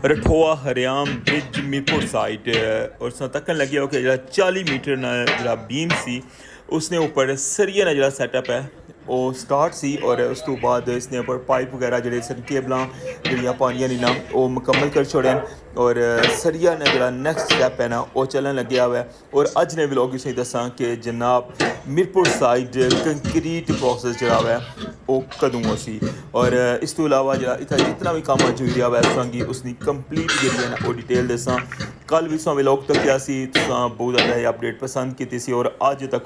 रठोआ Haryam bridge Mirpur side और तकन लगे हो कि 40 मीटर जो बीम सी उसने ऊपर सरिया ना जो सैटअप है वो स्टार्ट सी और उस तो बाद इसने ऊपर पाइप वगैरह जो सन केबल जड़ियाँ पानियां नहीं ना वो मुकम्मल कर छोड़े और सरिया ने जो नैक्सट स्टैप है ना वो चलन लगे हुआ है। और अज ने व्लॉग इस दसा कि जनाब मीरपुर साइड कंक्रीट प्रोसेस जो है वो कदों हो सी और इस तो इलावा जो इतना जितना भी काम अज हुई है तुसेंगी उसकी कंप्लीट जी है ना वो डिटेल दसा। कल भी तुसें व्लॉग तक्या सी तुसें बहुत ज़्यादा अपडेट पसंद की सी और अज तक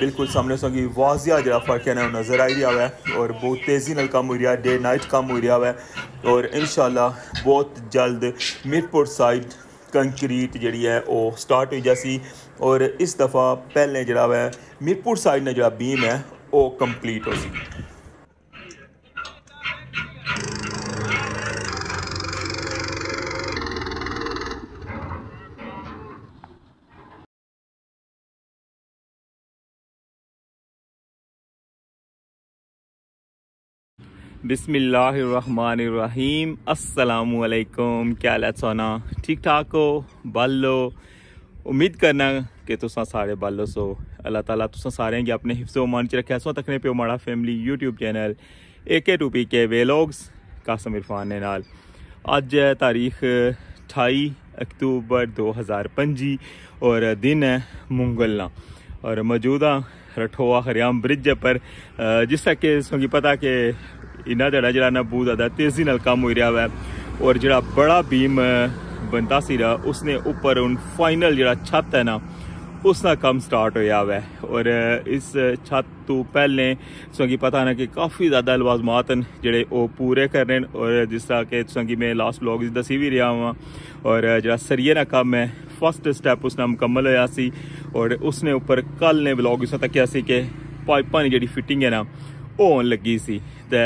बिल्कुल सामने तुसेंगी वाजिया जो फर्क है ना नज़र आई रहा है और बहुत तेज़ी नाल काम हो रहा है, डे नाइट काम हो रहा है और इंशाल्लाह बहुत जल्द मीरपुर साइड कंक्रीट जी है वो स्टार्ट हो जासी और इस दफ़ा पहले जरा है मीरपुर साइड ने जो बीम है वो कंप्लीट हो सी। बिस्मिल्लाहिर्रहमानिर्रहीम अस्सलामुअलैकुम। क्या हाल है सोना, ठीक ठाक हो, बल्लो? उम्मीद करना कि तुसा सारे बल्लो सो। अल्लाह ताला तुसा सारे गी अपने हिफ्ज़ मान च रखे सो तकने पे माड़ा फैमिली यूट्यूब चैनल AK2P के व्लॉग्स कासम इरफान ने नाल। अज तारीख 28 अक्तूबर 2025 और दिन है मंगलना और मौजूदा रठोआ हरियाम ब्रिज पर जिस कि तुसेंगी पता कि इन्ना जड़ा ना बहुत ज़्यादा तेज़ी नाल काम हो रहा है और जड़ा बड़ा बीम बनता सी उसने ऊपर उन फाइनल जड़ा छत है ना उसका काम स्टार्ट होया हुआ है और इस छत तो पहले तुसेंगी पता ना कि काफ़ी ज़्यादा लवाजमात जेडे वो पूरे करने और जिस तरह के तुसेंगी मैं लास्ट व्लॉग दसी भी रहा हूँ और जड़ा सरिये का काम है फर्स्ट स्टैप उसने मुकम्मल होया सी और उसने ऊपर कल ने व्लॉग इस तकिया सी कि पाइपा की जी फिटिंग है ना वो होन लगी सी तो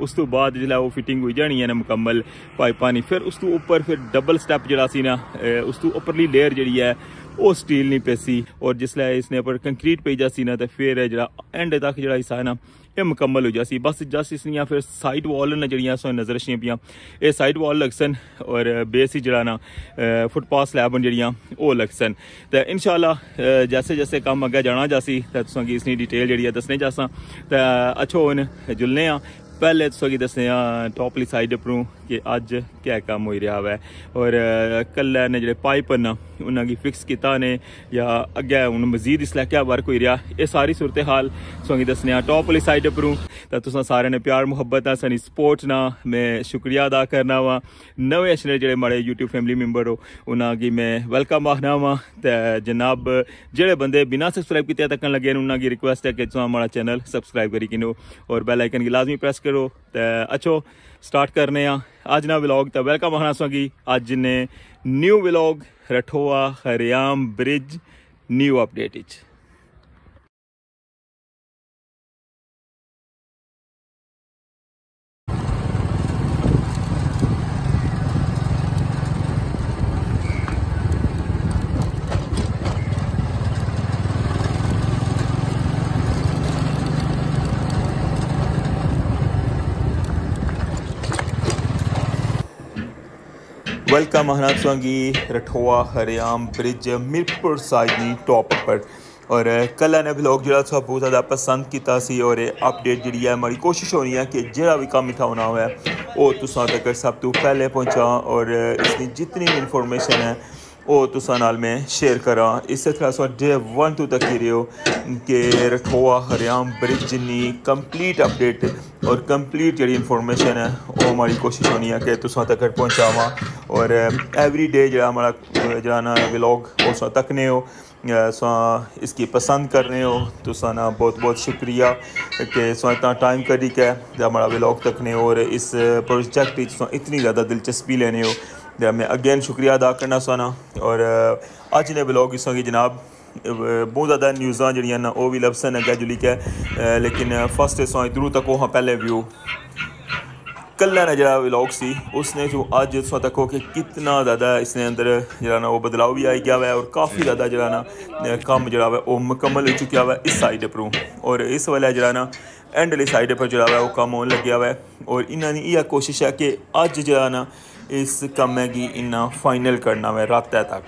उस तो बाद जिसलै वो फिटिंग हुई जानी है ना मुकम्मल पाइपा नहीं फिर उस तो ऊपर फिर डबल स्टैप जरा सी ना उस तो उपरली लेयर जी है वो स्टील नहीं पेसी और जिसलै इसने पर कंक्रीट पे जासी ना तो फिर जरा एंड तक जरा हिस्सा है ना ये मुकम्मल हो जासी बस जस्ट इसलिए फिर साइड वॉल ने जड़ियाँ नजर रशियाँ पियाँ ये साइड वॉल लगसन और बेस ही जरा ना फुटपाथ स्लैब जड़ियाँ वो लगसन तो इंशाल्लाह जैसे जैसे काम अगर जाना जासी तो तुसेंगी इसकी डिटेल जी दसने जासा तो अच्छो हूँ जुलने पहले तुसेंगी दसने टॉपली साइड उपरों कि अज क्या काम हो रहा है और कल ने जो पाइप ना उन्होंने फिक्स किया ने या अगे हूँ मजीद इसलिए क्या वर्क हो रहा ये सारी सूरत हाल तुसेंगी दसने टॉपली साइड उपरों तो तुसें सारे ने प्यार मुहब्बत सानी सपोर्ट ना मैं शुक्रिया अदा करना वा। नवे अच्छे जो माड़े यूट्यूब फैमिली मैंबर हो उन्होंने मैं वेलकम आखना वा तो जनाब जेडे बंदे बिना सबसक्राइब किए तकन लगे उन्होंने रिक्वेस्ट है कि तुम हमारा चैनल सबसक्राइब करी किनो और बेल आइकन की लाजमी प्रेस करो तो अच्छो स्टार्ट करने आज ना व्लॉग तो वेलकम आखना सकी अज ने new vlog Rathoa Haryam bridge new update. Welcome आहना तुसेंगी Rathoa Haryam bridge Mirpur side top पर और कल ने व्लॉग जो बहुत ज़्यादा पसंद किया सी और अपडेट जी है हमारी कोशिश होनी है कि जो भी काम इतना होना हुआ है वो तुसां तक सब तो पहले पहुँचा और इसकी जितनी भी इंफॉर्मेशन है वो तुसां नाल मैं शेयर करा। इस तरह डे 1 तो तक ही रहो कि रठोआ हरियाम ब्रिज जिन्नी कंप्लीट अपडेट और कंप्लीट जी इंफॉर्मेशन है वो हमारी कोशिश होनी है कि तुसां तक पहुँचावा और एवरी डे जो हमारा जरा ना व्लॉग वो तकने हो इसकी पसंद करने हो तुसा ना बहुत बहुत शुक्रिया कि इतना टाइम करी के हमारा व्लॉग तकने और इस प्रोजेक्ट इतनी ज़्यादा दिलचस्पी लेने हो मैं अगेन शुक्रिया अदा करना चाहना। और अज ने व्लॉग इस जनाब बहुत ज़्यादा न्यूज़ा जड़ियाँ ना वो भी लभसन अगर जुली के लेकिन फर्स्ट इस इधरों तक वहाँ पहले व्यू कल ने जरा व्लॉग सी उसने जो अज तक हो कि कितना ज़्यादा इसने अंदर जरा ना वो बदलाव भी आई गया हुआ है और काफ़ी ज़्यादा जरा ना कम जरा है वो मुकम्मल हो चुका हुआ है इस साइड पर और इस वाले जरा ना एंड वाली साइड पर जरा है वो कम होने लगे हुआ है और इन्होंने यह कोशिश है कि अज जरा ना इस कम गी इन्ना फाइनल करना वे रात तक।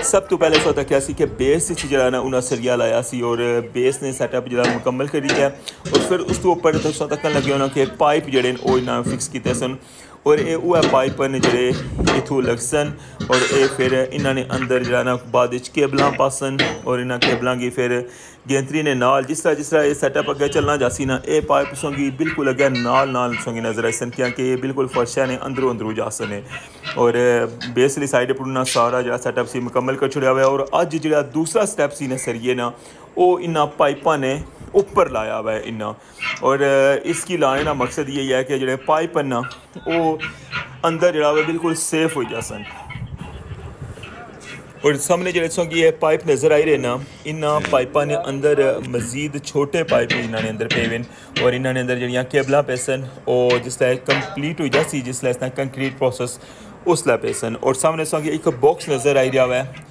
सब तो पहले सौ तक कि बेस जो ना उन्हें सरिया लाया सी और बेस ने सैटअप जो मुकम्मल करी है और फिर उस तो उपर तुम तक लगे होना कि पाइप जड़े इन्ना फिक्स किए सन और ये वह पाइप ने जोड़े इतों लग सन और ये फिर इन्होंने अंदर जो ना बाद केबल पासन और इन्होंने केबलों की फिर गेंतरी ने नाल जिस तरह ये सैटअप अगे चलना जासी ना ये पाइप सोंगी बिल्कुल अगे नाल सोंगी नजर आई सन क्योंकि ये बिल्कुल फर्शा ने अंदरों जा सने और बेसली साइड पर उन्हें सारा जो सैटअप से मुकम्मल कर छुड़िया हुआ और अज जो दूसरा स्टैप सी ने सरिए ना वो इन्ना पाइपा ने ऊपर लाया हुआ है इन्ना और इसकी लाने का मकसद यही है कि जो पाइप है ना वो अंदर जरा बिल्कुल सेफ हो जा सन और सामने जो ये पाइप नज़र आई रहे ना इन्ना पाइपा ने अंदर मजीद छोटे पाइप इन्होंने अंदर पे वन और इन्होंने अंदर जड़ियाँ केबल पे सन और जिसलै कंप्लीट हो जासी जिसलै इसका कंक्रीट प्रोसेस उसलै पे सन और सामने एक बॉक्स नज़र आई रहा है।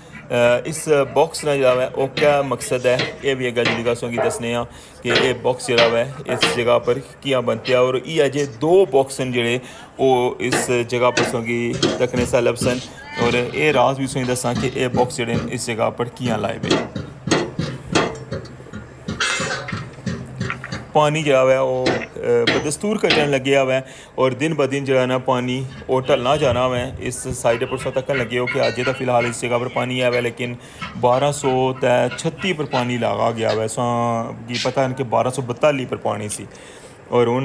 इस बॉक्स ना जो है वो क्या मकसद है ये भी अगर जी सोंगी दसने कि ये बॉक्स जो है इस जगह पर किया बनते हैं और ये अजे 2 बॉक्स हैं जोड़े वो इस जगह पर सोंगी तकने सा लब सन और ये राज भी सोंगी दसा कि ये बॉक्स जोड़े इस जगह पर किया लाए हुए पानी जो है वो बदस्तूर कटन लगे हुआ है और दिन ब दिन जो है ना पानी वो ढलना जाना हुआ है इस साइड पर सौ तक लगे हो कि अजे तो फिलहाल इस जगह पर पानी है हुआ लेकिन 1236 पर पानी लगा गया हुआ है पता है कि 1242 पर पानी सी और हूँ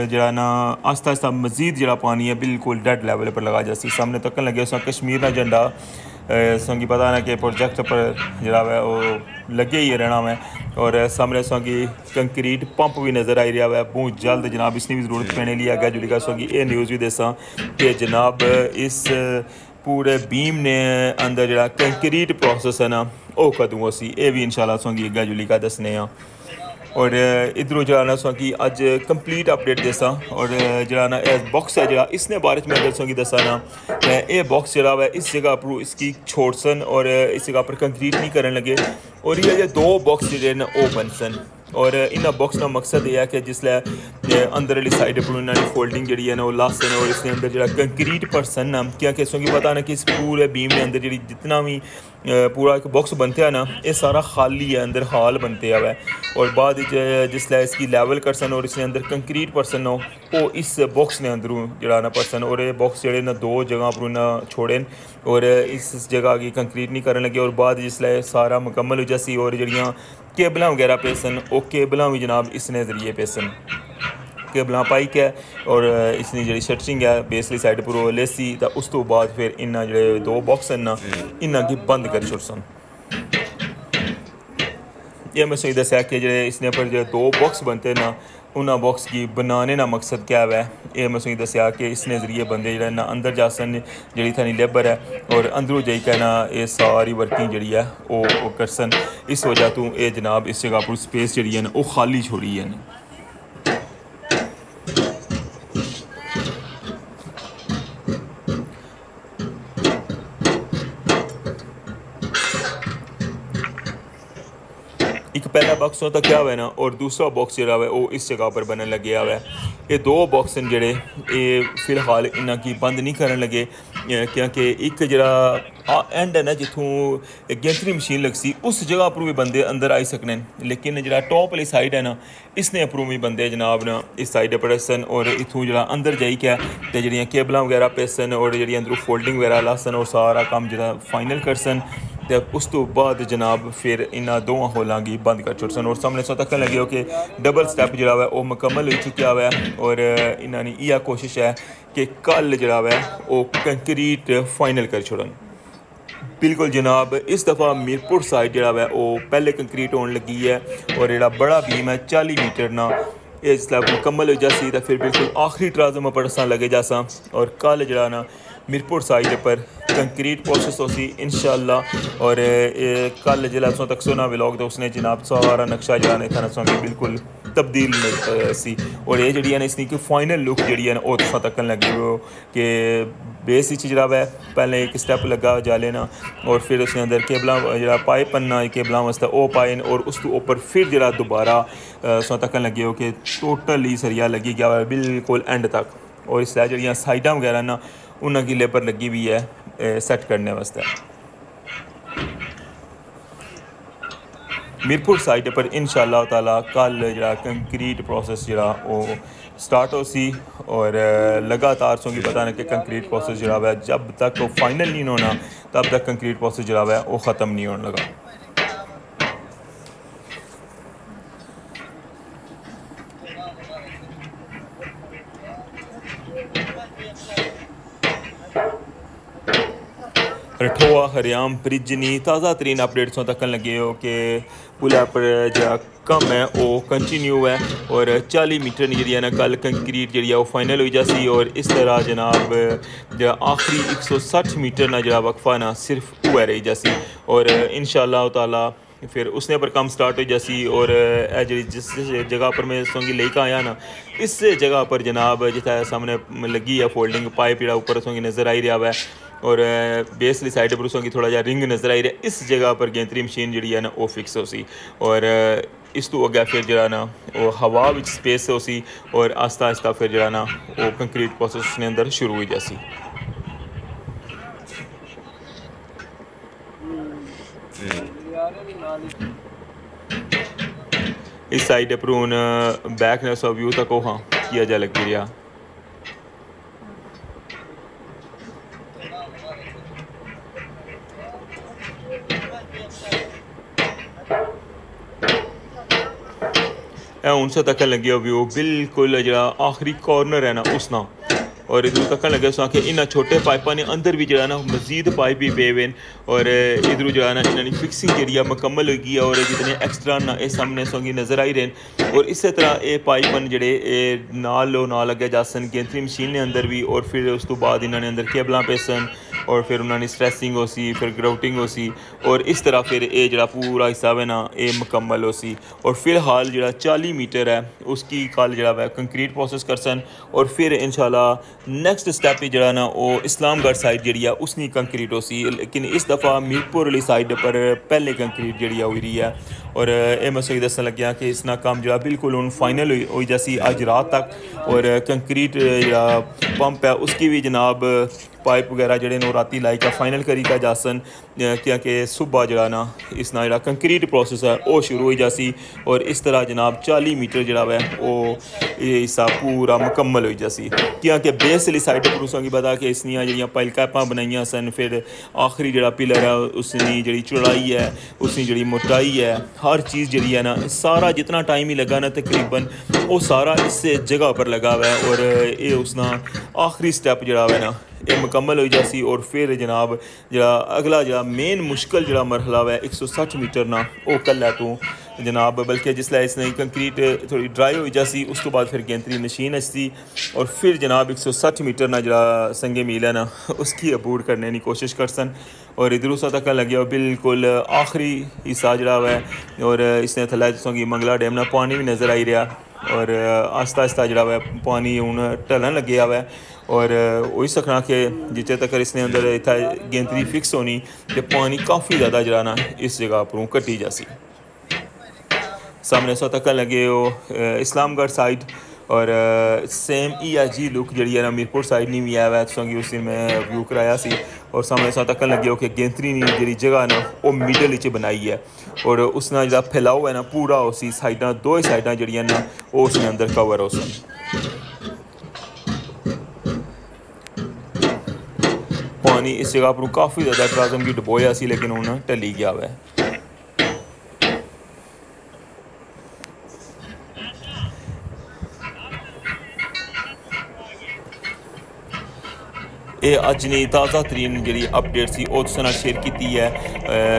जरा ना आस्ता आस्ता मजीद जरा पानी है बिल्कुल डेड लेवल पर लगा जासी सामने तक लगे उस कश्मीर का झंडा संगी पता ना कि प्रोजेक्ट पर जरा है वो लगे ही रहना है और सामने संगी कंक्रीट पंप भी नज़र आई रहा है बहुत जल्द जनाब इसकी भी ज़रूरत पैने लिए आगे जुड़ी संगी ये न्यूज़ भी दसा कि जनाब इस पूरे बीम ने अंदर जरा कंक्रीट प्रोसेस है ना वो कदों सी ये भी इंशाल्लाह संगी अगे जुड़ी का दसने और इधरों जरा ना कि अज कंप्लीट अपडेट दसा और जरा ना बॉक्स है जरा इसने बारे में अगर सोंगी दसा ना ये बॉक्स जरा है इस जगह पर इसकी छोड़ सन और इस जगह पर कंक्रीट नहीं करने लगे और ये 2 बॉक्स जो ना वो बन सन और इन्होंने बॉक्स का मकसद यह है कि जिसलै अंदर वाली साइड पर उन्होंने फोल्डिंग जी है ना वो लास है और इसके अंदर जो कंक्रीट परसन ना क्योंकि इसकी पता ना कि इस पूरे बीम के अंदर जी जितना भी पूरा एक बॉक्स बनते हैं ना ये सारा खाली है अंदर हाल बनते हुआ है और बाद जिसलै इसकी लेवल करसन और इसके अंदर कंक्रीट परसन हो वो इस बॉक्स ने अंदरों जरा ना परसन और ये बॉक्स जोड़े ना 2 जगह पर उन्हें छोड़े और इस जगह की कंक्रीट नहीं करने लगे और बाद जिसलै सारा मुकम्मल हो जासी और जड़ियाँ केबल वगैरह पे सन वो केबल भी जनाब इसने जरिए पे सन केबल पाइक है और इसकी जी शटरिंग है बेसली साइड पर वो लेसी तो उस तो बाद फिर इन्ना जो 2 बॉक्स हैं ना इन्ना की बंद कर छोड़ सन ये मैं सही दसिया कि जो इसने पर जो 2 बॉक्स बनते ना उन्होंने बॉक्स की बनाने का मकसद क्या है ये मैं सही दसिया कि इसने जरिए बंदे जो ना अंदर जा सन जी थानी लेबर है और अंदरों जाई के ना ये सारी वर्किंग जी है वो कर सन इस वजह तो ये जनाब इस जगह पर स्पेस जी है ना वो खाली छोड़ी है एक पहला बॉक्स होता क्या हुआ है ना और दूसरा बॉक्स जो है वो इस जगह पर बनने लगे हुआ है ये 2 बॉक्स हैं जोड़े ये फिलहाल इन्ना की बंद नहीं करने लगे क्योंकि एक जरा एंड है ना जिथों गेंतरी मशीन लग सी उस जगह पर भी बंदे अंदर आई सकने लेकिन जरा टॉप वाली साइड है ना इसने अपरू भी बंदे जनाब ना इस साइड पर सन और इतों जरा अंदर जाई क्या तो जड़ियाँ केबल वगैरह पे सन और जी अंदरों फोल्डिंग वगैरह ला सन और सारा काम जरा फाइनल कर सन तो उस तो बाद जनाब फिर इन्होंने 2 होलों की बंद कर छोड़ सन और सामने सौ तक लगे हो कि डबल स्टैप जो है वो मुकम्मल हो चुका हुआ है और इन्होंने यह कोशिश है कि कल जो है वो कंक्रीट फाइनल कर छोड़न बिल्कुल जनाब इस दफ़ा मीरपुर साइड जो है वो पहले कंक्रीट होने लगी है और जो बड़ा बीम है 40 मीटर ना ये जिसला मुकम्मल हो जासी तो फिर बिल्कुल आखिरी ट्राजम पर लगे जासा और कल जरा ना मीरपुर साइड पर कंक्रीट प्रोसेस होसी इंशाल्लाह और कल जिला तक सोना व्लॉग तो उसने जनाब सारा नक्शा जरा था बिल्कुल तब्दील सी। और ये जी इसकी कोई फाइनल लुक जी वो तुसा तकन लगे हो कि बेस जरा वै पहले एक स्टैप लगा जाले ना और फिर उसके अंदर केबल जरा पाइप पन्ना केबलों वास्ते वो पाए और उस तो ऊपर फिर जरा दोबारा तुसा तकन लगे हो कि टोटली सरिया लगी गया हुआ बिल्कुल एंड तक। और इस जी साइडा वगैरह ना उन्होंने लेबर लगी हुई है सैट करने वास्ते। मीरपुर साइड पर इंशाअल्लाह ताला कल जरा कंक्रीट प्रोसेस जरा वो स्टार्ट हो सी और लगातार सो की पता ना कि कंक्रीट प्रोसेस जरा है जब तक वो फाइनल नहीं होना तब तक कंक्रीट प्रोसेस जरा है वो ख़त्म नहीं होने लगा। रठोआ हरियाम ब्रिज नहीं ताज़ा तरीन अपडेट्सों तक लगे हो कि पुला पर जो कम है वो कंटिन्यू है और 40 मीटर जी है ना कल कंक्रीट जी वो फाइनल हो जासी। और इस तरह जनाब जो आखिरी 160 मीटर ना जरा वक्फा ना सिर्फ वो रही जासी और इंशाअल्लाह ताला फिर उसने पर काम स्टार्ट हो जासी। और जिस जगह पर मैं सोंगी लेकर आया ना इस जगह पर जनाब जितना सामने लगी है फोल्डिंग पाइप जरा ऊपर सोंगी नज़र आई रहा है और बेसली साइड पर उसकी थोड़ा जहा रिंग नज़र आई रहा है। इस जगह पर गेंतरी मशीन जी है ना वो फिक्स हो सी और इस तो अगे फिर जरा ना वो हवा विच स्पेस हो सी और आस्ता आस्ता फिर जरा ना वो कंक्रीट प्रोसेस उसने अंदर शुरू हो जासी। इस साइड पर हूँ बैक ने सो व्यू तक हाँ किया जा लगी रहा। हूँ से तक लगे व्यू बिल्कुल जरा आखिरी कॉर्नर है ना उसना और इधर तक लगे सो कि इन्होंने छोटे पाइपा ने अंदर भी जरा ना मजीद पाइप भी पे हुए और इधर जरा ना इन्होंने फिक्सिंग जी मुकम्मल होगी और जितने एक्सट्रा ना ये सामने सोंगी नज़र आई रहे। और इस तरह ये पाइपन जड़े ना लगे जासन गेंतरी मशीन ने अंदर भी और फिर उस तो बाद इन्होंने अंदर केबल पे सन और फिर उन्होंने स्ट्रेसिंग हो सी फिर ग्राउटिंग हो सी और इस तरह फिर ये जरा पूरा हिस्सा है ना ये मुकम्मल हो सी। और फिलहाल जरा 40 मीटर है उसकी कल जरा वह कंक्रीट प्रोसेस कर सन और फिर इंशाल्लाह नेक्स्ट स्टैप ही जरा ना वो इस्लामगढ़ साइड जी है उसकी कंक्रीट हो सी। लेकिन इस दफ़ा मीरपुर वाली साइड पर पहले कंक्रीट जी हो रही है और ये मैं सही दसन लग्या कि इसना काम जरा बिल्कुल हूँ फाइनल हो जैसी अज रात तक। और कंक्रीट जरा पंप है उसकी भी जनाब पाइप वगैरह जड़े नो राती लाई का फाइनल करी का जासन क्योंकि सुबह जरा ना इसना जरा कंक्रीट प्रोसेस है वो शुरू हो जासी। और इस तरह जनाब 40 मीटर जरा है वो हिस्सा पूरा मुकम्मल हो जासी क्योंकि बेस वाली साइड पर उसकी पता कि इसनिया जी पाइल कैपा बनाई सन फिर आखिरी जरा पिलर है उसकी जी चौड़ाई है उसकी जी मोटाई है हर चीज़ जी है ना सारा जितना टाइम ही लगा ना तकरीबन वो सारा इस जगह पर लगा हुआ है। और ये उसना आखिरी स्टैप जरा है ना ये मुकम्मल हो जासी। और फिर जनाब जरा अगला जरा मेन मुश्किल जरा मरहला है 160 मीटर ना वो कल है तू जनाब बल्कि जिसलै इसने कंक्रीट थोड़ी ड्राई हो जासी उस तो बाद फिर गेंतरी मशीन अच्छी और फिर जनाब 160 मीटर ना जरा संगे मील है ना उसकी अबूर करने की कोशिश कर सन। और इधर उस तक लगे बिल्कुल आखिरी हिस्सा जरा है और इसने थल्ले की मंगला डैम ना पानी भी नज़र आई रहा और आस्ता आस्ता जरा है पानी हूँ ढलन लगे हुआ है। और वही सकना कि जितने तक इसने अंदर इतना गेंतरी फिक्स होनी तो पानी काफ़ी ज़्यादा जरा ना इस जगह पर कटी जासी। सामने सौ तक लगे हो इस्लामगढ़ साइड और सेम जी लुक जी है ना मीरपुर साइड नहीं भी आया हुआ है उस दिन मैं व्यू कराया सी। और सामने सौ तक लगे हो कि गेंतरी जी जगह ना वो मिडल च बनाई है और उसना जो फैलाव है ना पूरा उसी साइडा दो ही साइडा जड़ियाँ ना वो उसने अंदर कवर हो सन। पानी इस जगह पर काफ़ी ज़्यादा ट्राजम की डबोया सी लेकिन हूँ टली गया हुआ है। ये अज ने ताज़ा तरीन जी अपडेट सी वो तुसां नाल शेयर की है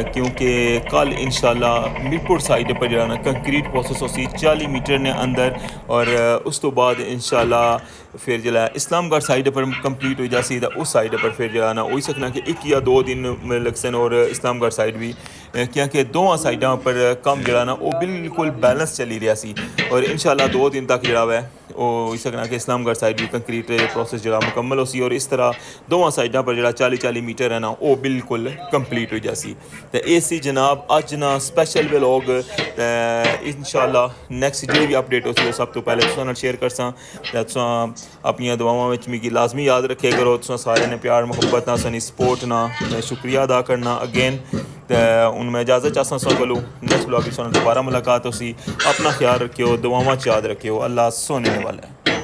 क्योंकि कल इंशाल्लाह मिरपुर साइड पर जो कंक्रीट प्रोसेस उसी 40 मीटर ने अंदर और उस तो बाद इंशाल्लाह फिर जो इस्लामगढ़ साइड पर कंप्लीट हो जासी उस साइड पर फिर जो ना हो सकना कि 1 या 2 दिन लगसन और इस्लामगढ़ साइड भी क्योंकि दोवां साइडों पर कम जो ना वो बिल्कुल बैलेंस चली रहा सी और इंशाल्लाह 2 दिन तक जो है वो हो सकना कि इस्लामगढ़ साइड भी कंक्रीट प्रोसेस जो मुकम्मल होसी और इस तरह दोवां साइडों पर जो 40-40 मीटर है ना वो बिल्कुल कंप्लीट हो जासी। तो ये सी जनाब अज ना स्पेशल व्लॉग इंशाल्लाह नेक्स्ट जो भी अपडेट होसी वो सब तो पहले तुसां नाल शेयर करसां तुसां अपनी दुआवां विच मिगी लाजमी याद रखे करो। तुसां सारे ने प्यार मुहब्बत ना सनी सपोर्ट ना मैं शुक्रिया अदा करना अगेन। हूँ मैं इजाज़त चाहता सब को नेक्स्ट ब्लॉग दोबारा मुलाकात होसी। अपना ख्याल रखियो दुआवां याद रखियो। अल्लाह सोने वाला है।